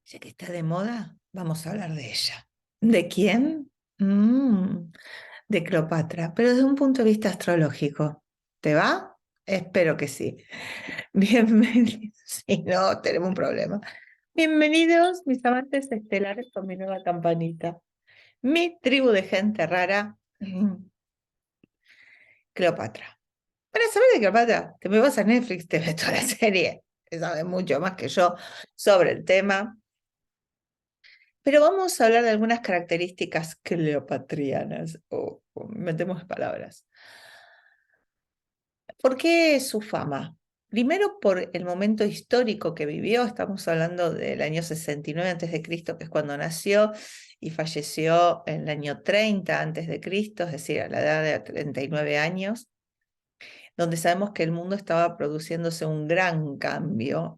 Ya que está de moda, vamos a hablar de ella. ¿De quién? De Cleopatra, pero desde un punto de vista astrológico. ¿Te va? Espero que sí. Bienvenidos. Si no, tenemos un problema. Bienvenidos, mis amantes estelares, con mi nueva campanita. Mi tribu de gente rara, Cleopatra. Para saber de Cleopatra, te me vas a Netflix, te ves toda la serie. Sabes mucho más que yo sobre el tema. Pero vamos a hablar de algunas características cleopatrianas, o metemos palabras. ¿Por qué su fama? Primero por el momento histórico que vivió, estamos hablando del año 69 a.C., que es cuando nació, y falleció en el año 30 a.C., es decir, a la edad de 39 años, donde sabemos que el mundo estaba produciéndose un gran cambio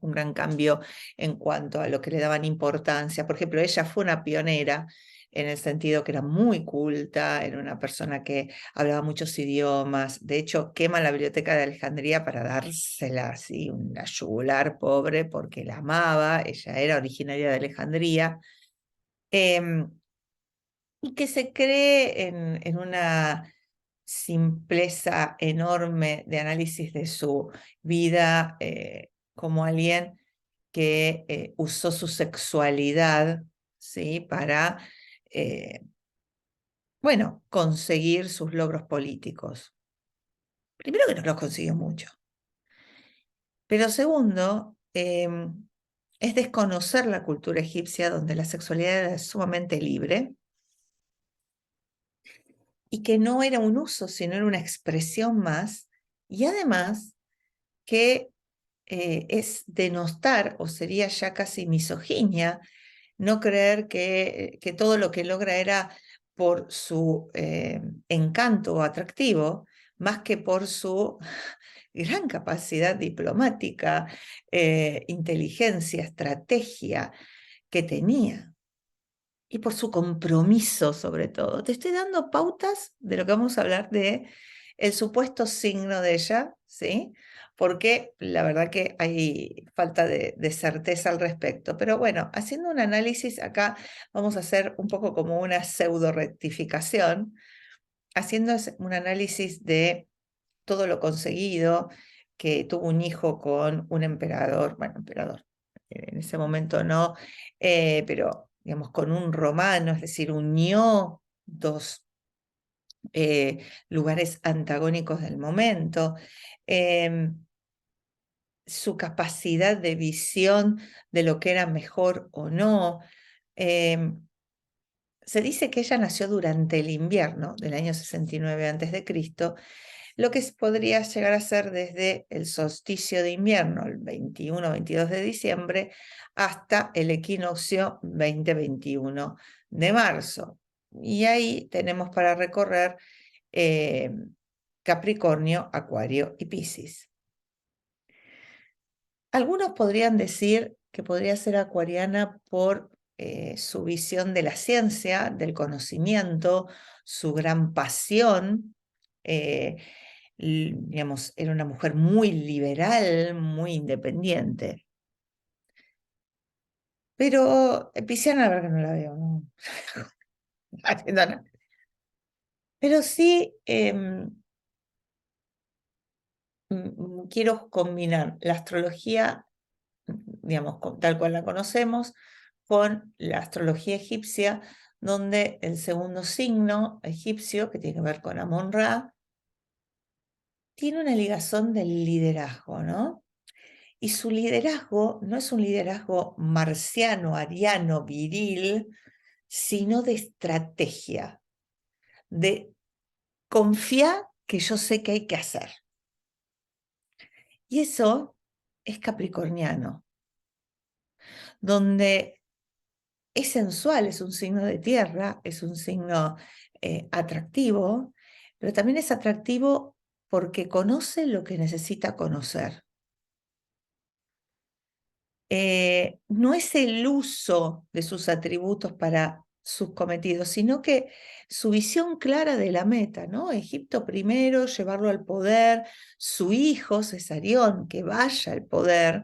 en cuanto a lo que le daban importancia. Por ejemplo, ella fue una pionera en el sentido que era muy culta, era una persona que hablaba muchos idiomas. De hecho, quema la biblioteca de Alejandría para dársela así, una yugular pobre, porque la amaba. Ella era originaria de Alejandría. Em, y que se cree en una simpleza enorme de análisis de su vida como alguien que usó su sexualidad, ¿sí? Para, eh, bueno, conseguir sus logros políticos. Primero que no los consiguió mucho, pero segundo, es desconocer la cultura egipcia donde la sexualidad era sumamente libre y que no era un uso, sino era una expresión más, y además que es denostar, o sería ya casi misoginia, no creer que todo lo que logra era por su encanto o atractivo, más que por su gran capacidad diplomática, inteligencia, estrategia que tenía y por su compromiso sobre todo. Te estoy dando pautas de lo que vamos a hablar de el supuesto signo de ella, ¿sí? Porque la verdad que hay falta de certeza al respecto. Pero bueno, haciendo un análisis acá, vamos a hacer un poco como una pseudo rectificación, haciendo un análisis de todo lo conseguido, que tuvo un hijo con un emperador, bueno, emperador, en ese momento no, pero digamos con un romano, es decir, unió dos lugares antagónicos del momento. Su capacidad de visión de lo que era mejor o no. Se dice que ella nació durante el invierno del año 69 a.C., lo que podría llegar a ser desde el solsticio de invierno, el 21-22 de diciembre, hasta el equinoccio 20-21 de marzo. Y ahí tenemos para recorrer eh, Capricornio, Acuario y Piscis. Algunos podrían decir que podría ser acuariana por su visión de la ciencia, del conocimiento, su gran pasión. eh, digamos, era una mujer muy liberal, muy independiente. Pero pisciana, la verdad que no la veo, ¿no? Haciendo nada. Pero sí quiero combinar la astrología, digamos, tal cual la conocemos, con la astrología egipcia, donde el segundo signo egipcio, que tiene que ver con Amon-Ra, tiene una ligazón del liderazgo, ¿no? Y su liderazgo no es un liderazgo marciano, ariano, viril, sino de estrategia, de confiar que yo sé qué hay que hacer. Y eso es capricorniano, donde es sensual, es un signo de tierra, es un signo atractivo, pero también es atractivo porque conoce lo que necesita conocer. No es el uso de sus atributos para sus cometidos, sino que su visión clara de la meta, ¿no? Egipto primero, llevarlo al poder, su hijo Cesarión, que vaya al poder,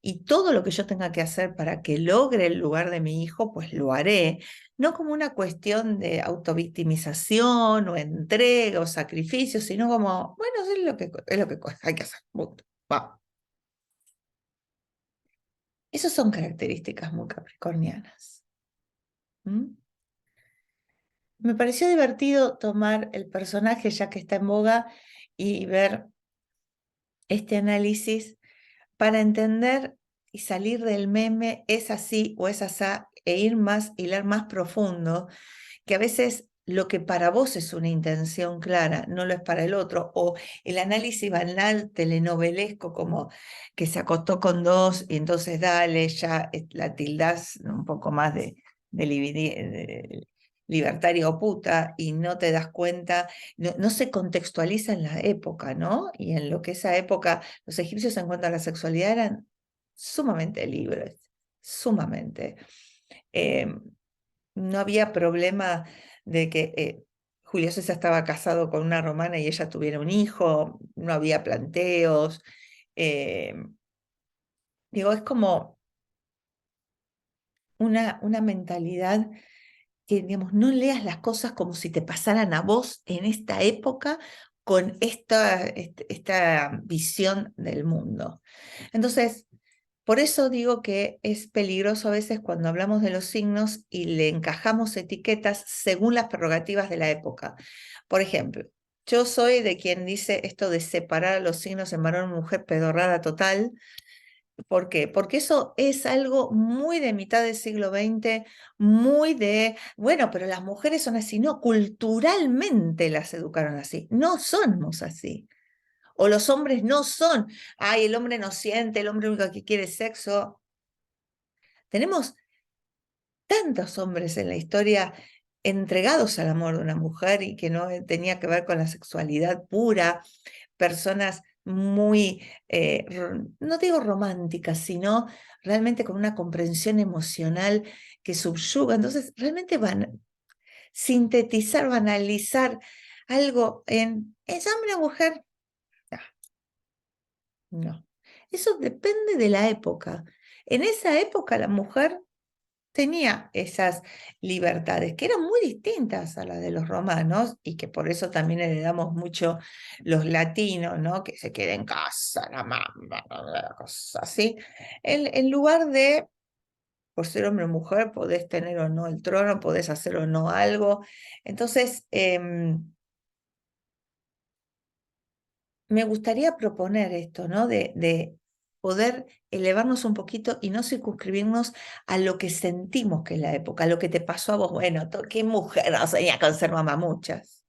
y todo lo que yo tenga que hacer para que logre el lugar de mi hijo, pues lo haré, no como una cuestión de autovictimización o entrega o sacrificio, sino como, bueno, es lo que hay que hacer. Punto. Va. Esas son características muy capricornianas. ¿Mm? Me pareció divertido tomar el personaje ya que está en boga y ver este análisis para entender y salir del meme es así o es asá e ir más, hilar más profundo, que a veces lo que para vos es una intención clara no lo es para el otro, o el análisis banal telenovelesco como que se acostó con dos y entonces dale, ya la tildás un poco más de libertaria o puta y no te das cuenta, no se contextualiza en la época, ¿no? Y en lo que esa época, los egipcios en cuanto a la sexualidad eran sumamente libres, sumamente. Eh, no había problema de que Julio César estaba casado con una romana y ella tuviera un hijo, no había planteos. eh, digo, es como una mentalidad que, digamos, no leas las cosas como si te pasaran a vos en esta época con esta visión del mundo. Entonces, por eso digo que es peligroso a veces cuando hablamos de los signos y le encajamos etiquetas según las prerrogativas de la época. Por ejemplo, yo soy de quien dice esto de separar a los signos en varón y mujer pedorrada total. ¿Por qué? Porque eso es algo muy de mitad del siglo XX, muy de, bueno, pero las mujeres son así. No, culturalmente las educaron así. No somos así. O los hombres no son, ay, el hombre no siente, el hombre único que quiere es sexo. Tenemos tantos hombres en la historia entregados al amor de una mujer y que no tenía que ver con la sexualidad pura, personas muy, no digo románticas, sino realmente con una comprensión emocional que subyuga. Entonces, realmente van sintetizar, banalizar algo ¿es hombre o mujer? No, no. Eso depende de la época. En esa época la mujer tenía esas libertades que eran muy distintas a las de los romanos y que por eso también heredamos mucho los latinos, ¿no? Que se queda en casa, la mamá, cosas así. En lugar de, por ser hombre o mujer, podés tener o no el trono, podés hacer o no algo. Entonces, me gustaría proponer esto, ¿no? De poder elevarnos un poquito y no circunscribirnos a lo que sentimos que es la época, a lo que te pasó a vos. Bueno, qué mujer, no soñaba con ser mamá muchas.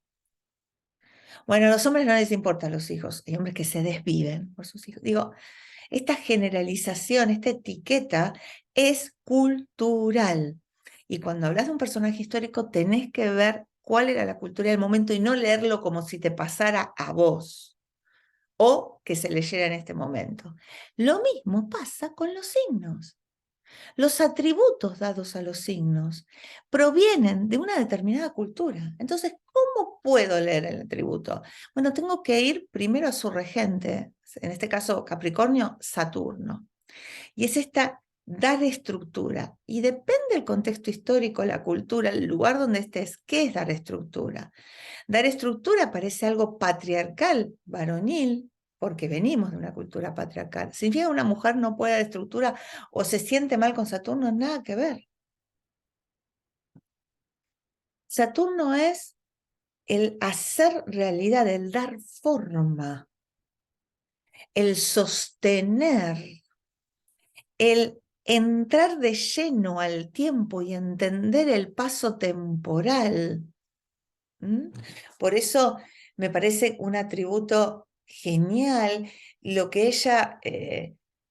Bueno, a los hombres no les importan los hijos, hay hombres que se desviven por sus hijos. Digo, esta generalización, esta etiqueta es cultural. Y cuando hablas de un personaje histórico, tenés que ver cuál era la cultura del momento y no leerlo como si te pasara a vos o que se leyera en este momento. Lo mismo pasa con los signos. Los atributos dados a los signos provienen de una determinada cultura. Entonces, ¿cómo puedo leer el atributo? Bueno, tengo que ir primero a su regente, en este caso Capricornio, Saturno. Y es esta dar estructura. Y depende del contexto histórico, la cultura, el lugar donde estés, ¿qué es dar estructura? Dar estructura parece algo patriarcal, varonil, porque venimos de una cultura patriarcal. ¿Significa que una mujer no puede dar estructura o se siente mal con Saturno? Nada que ver. Saturno es el hacer realidad, el dar forma, el sostener, el entrar de lleno al tiempo y entender el paso temporal. ¿Mm? Por eso me parece un atributo genial lo que ella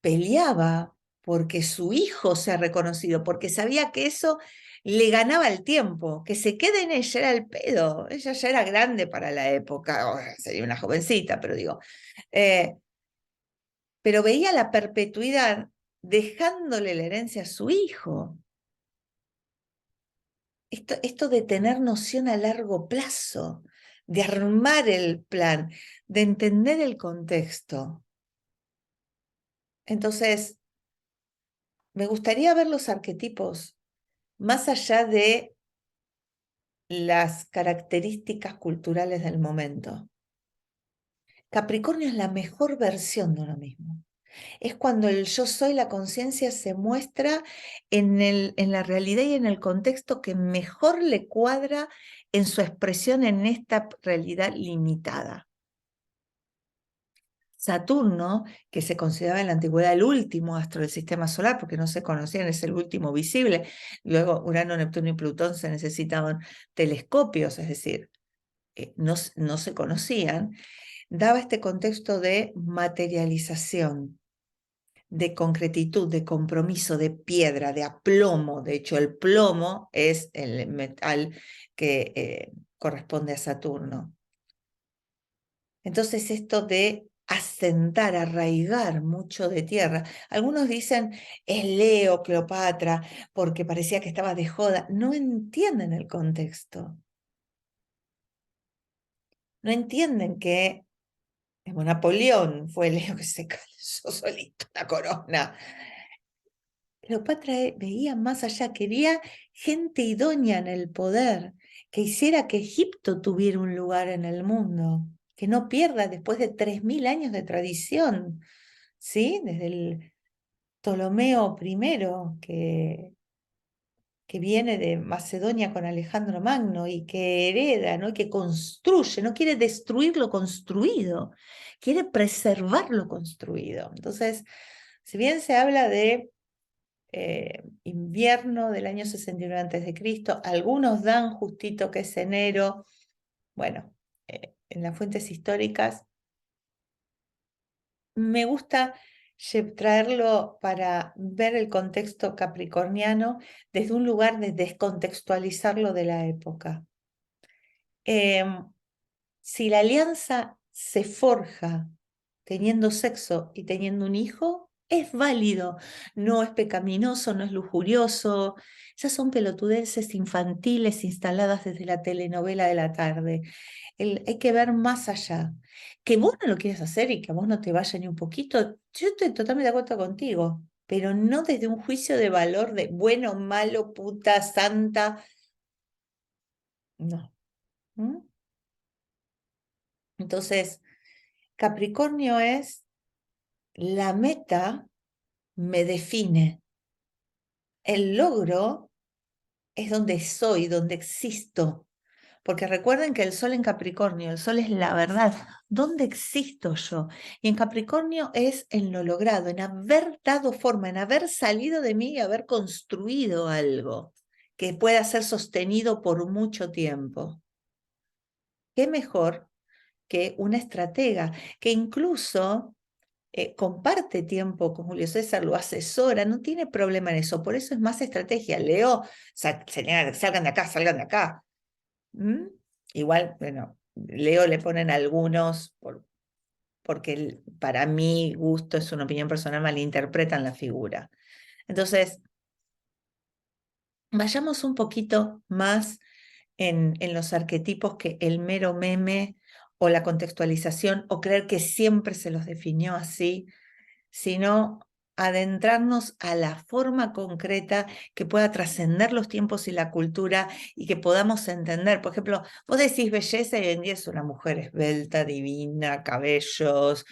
peleaba porque su hijo sea reconocido, porque sabía que eso le ganaba el tiempo, que se quede en ella era el pedo, ella ya era grande para la época, sería una jovencita, pero digo, eh, pero veía la perpetuidad dejándole la herencia a su hijo. esto de tener noción a largo plazo, de armar el plan, de entender el contexto. Entonces, me gustaría ver los arquetipos más allá de las características culturales del momento. Capricornio es la mejor versión de uno mismo. Es cuando el yo soy, la conciencia, se muestra en la realidad y en el contexto que mejor le cuadra en su expresión en esta realidad limitada. Saturno, que se consideraba en la antigüedad el último astro del sistema solar, porque no se conocían, es el último visible. Luego Urano, Neptuno y Plutón se necesitaban telescopios, es decir, no se conocían. Daba este contexto de materialización, de concretitud, de compromiso, de piedra, de aplomo. De hecho, el plomo es el metal que corresponde a Saturno. Entonces, esto de asentar, arraigar mucho de tierra. Algunos dicen, es Leo, Cleopatra, porque parecía que estaba de joda. No entienden el contexto. No entienden que Napoleón fue Leo que se calzó solito la corona. Cleopatra veía más allá, quería gente idónea en el poder, que hiciera que Egipto tuviera un lugar en el mundo, que no pierda después de 3000 años de tradición, ¿sí? Desde el Ptolomeo I, que viene de Macedonia con Alejandro Magno y que hereda, ¿no? Y que construye, no quiere destruir lo construido, quiere preservar lo construido. Entonces, si bien se habla de invierno del año 69 a.C., algunos dan justito que es enero. Bueno, en las fuentes históricas me gusta traerlo para ver el contexto capricorniano desde un lugar de descontextualizarlo de la época. Si la alianza se forja teniendo sexo y teniendo un hijo, es válido, no es pecaminoso, no es lujurioso. Esas son pelotudeces infantiles instaladas desde la telenovela de la tarde. Hay que ver más allá. Que vos no lo quieras hacer y que a vos no te vaya ni un poquito, yo estoy totalmente de acuerdo contigo, pero no desde un juicio de valor de bueno, malo, puta, santa. No. ¿Mm? Entonces, Capricornio es la meta me define. El logro es donde soy, donde existo. Porque recuerden que el sol en Capricornio, el sol es la verdad. ¿Dónde existo yo? Y en Capricornio es en lo logrado, en haber dado forma, en haber salido de mí y haber construido algo que pueda ser sostenido por mucho tiempo. ¿Qué mejor que una estratega que incluso comparte tiempo con Julio César, lo asesora, no tiene problema en eso, por eso es más estrategia. Leo, salgan de acá, salgan de acá. ¿Mm? Igual, bueno, Leo le ponen algunos, porque para mi gusto, es una opinión personal, malinterpretan la figura. Entonces, vayamos un poquito más en los arquetipos que el mero meme o la contextualización o creer que siempre se los definió así, sino adentrarnos a la forma concreta que pueda trascender los tiempos y la cultura y que podamos entender. Por ejemplo, vos decís belleza y hoy en día es una mujer esbelta, divina, cabellos,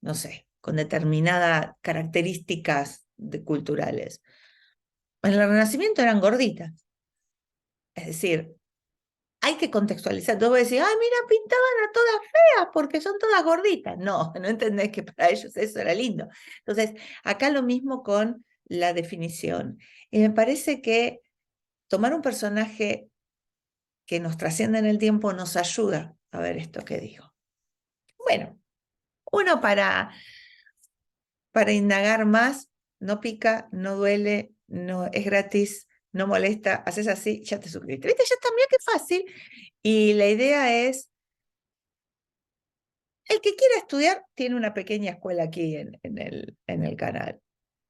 no sé, con determinadas características culturales. En el Renacimiento eran gorditas, es decir, hay que contextualizar. Tú vas a decir, ay, mira, pintaban a todas feas porque son todas gorditas. No, no entendés que para ellos eso era lindo. Entonces, acá lo mismo con la definición. Y me parece que tomar un personaje que nos trascienda en el tiempo nos ayuda a ver esto que digo. Bueno, uno para indagar más, no pica, no duele, no es gratis, no molesta, haces así, ya te suscribiste. ¿Viste? Ya también qué fácil. Y la idea es el que quiera estudiar tiene una pequeña escuela aquí en el canal.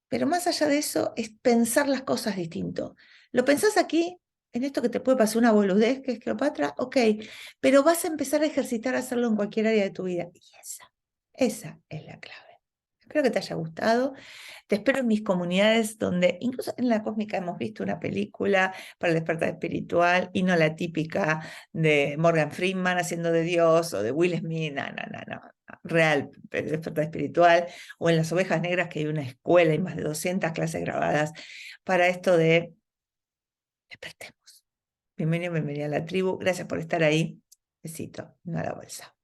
Pero más allá de eso es pensar las cosas distinto. ¿Lo pensás aquí? en esto que te puede pasar una boludez, que es Cleopatra, ok, pero vas a empezar a ejercitar a hacerlo en cualquier área de tu vida. Y esa es la clave. Espero que te haya gustado. Te espero en mis comunidades donde, incluso en la Cósmica, hemos visto una película para el despertar espiritual y no la típica de Morgan Freeman haciendo de Dios o de Will Smith, no, no, no, no. Real despertar espiritual, o en las Ovejas Negras, que hay una escuela y más de 200 clases grabadas para esto de despertemos. Bienvenido, bienvenida a la tribu. Gracias por estar ahí. Besito, no a la bolsa.